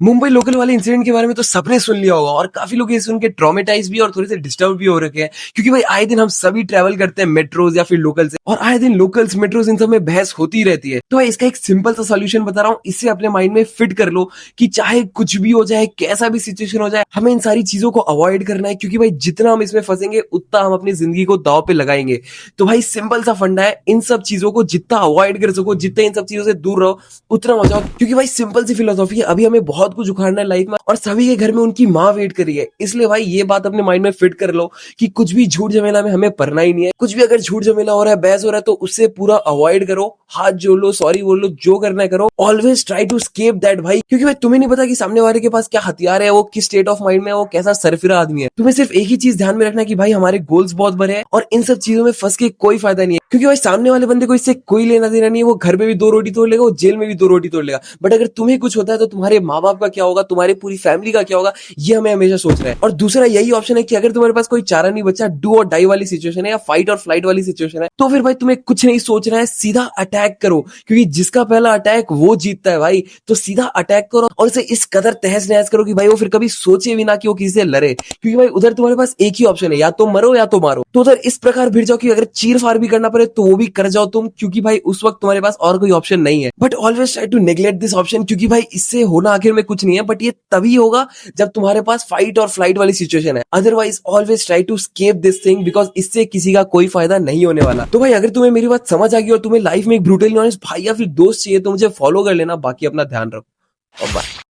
Mumbai local वाले incident के बारे में तो सबने सुन लिया होगा और काफी लोग ये सुन के ट्रॉमेटाइज भी और थोड़े से डिस्टर्ब भी हो रखे हैं, क्योंकि भाई आए दिन हम सभी ट्रैवल करते हैं मेट्रोज या फिर लोकल से, और आए दिन लोकल्स मेट्रोज इन सब में बहस होती रहती है। तो भाई इसका एक सिंपल सा सोल्यूशन बता रहा हूँ, इससे अपने माइंड में फिट कर लो कि चाहे कुछ भी हो जाए, कैसा भी सिचुएशन हो जाए, हमें इन सारी चीजों को अवॉइड करना है, क्योंकि भाई जितना हम इसमें फंसेंगे उतना हम अपनी जिंदगी को दाव पे लगाएंगे। तो भाई सिंपल सा फंडा है, इन सब चीजों को जितना अवॉइड कर सको, जितने इन सब चीजों से दूर रहो उतना मजा हो, क्योंकि भाई सिंपल सी फिलोसॉफी है, अभी हमें बहुत कुछ उखाड़ना है लाइफ में और सभी के घर में उनकी माँ वेट कर रही है। इसलिए भाई ये बात अपने माइंड में फिट कर लो कि कुछ भी झूठ झमेला में हमें पढ़ना ही नहीं है। कुछ भी अगर झूठ झमेला हो रहा है, बहस हो रहा है, तो उससे पूरा अवॉइड करो, हाथ जोड़ लो, सॉरी बोल लो, जो करना है करो। Always try to escape that भाई, क्योंकि भाई तुम्हें नहीं पता कि सामने वाले के पास क्या हथियार है, वो किस स्टेट ऑफ माइंड में है, वो कैसा सरफिरा आदमी है। तुम्हें सिर्फ एक ही चीज ध्यान में रखना है कि भाई हमारे गोल्स बहुत बड़े हैं और इन सब चीजों में फंस के कोई फायदा नहीं है, क्योंकि भाई सामने वाले बंदे को इससे कोई लेना देना नहीं है। वो घर में भी 2 रोटी तोड़ लेगा, वो जेल में भी 2 रोटी तोड़ लेगा, बट अगर तुम्हें कुछ होता है तो तुम्हारे माँ बाप का क्या होगा, तुम्हारी पूरी फैमिली का क्या होगा, ये हमें हमेशा सोचना है। और दूसरा यही ऑप्शन है कि अगर तुम्हारे पास कोई चारा नहीं बचा, डू और डाई वाली सिचुएशन है या फाइट और फ्लाइट वाली सिचुएशन है, तो फिर भाई तुम्हें कुछ नहीं सोचना है, सीधा अटैक करो, क्योंकि जिसका पहला अटैक वो जीतता है भाई। तो सीधा अटैक करो और उसे इस कदर तहस नहस करो कि भाई वो फिर कभी सोचे भी ना कि वो किसी से लड़े, क्योंकि भाई उधर तुम्हारे पास एक ही ऑप्शन है, या तो मरो या तो मारो। तो उधर इस प्रकार भिड़ जाओ कि अगर चीर फाड़ भी करना पड़े तो वो भी कर जाओ तुम, क्योंकि भाई उस वक्त तुम्हारे पास और कोई ऑप्शन नहीं है। But always try to neglect this option, क्योंकि भाई इससे होना आखिर में कुछ नहीं है, बट ये तभी होगा जब तुम्हारे पास फाइट और फ्लाइट वाली सिचुएशन है। Otherwise always try to escape this thing, because इससे किसी का कोई फायदा नहीं होने वाला। तो भाई अगर तुम्हें मेरी बात समझ आ गई और तुम्हें लाइफ में एक ब्रूटली ऑनेस्ट भाई या फिर दोस्त चाहिए तो मुझे फॉलो कर लेना। बाकी अपना ध्यान रखो और बाय।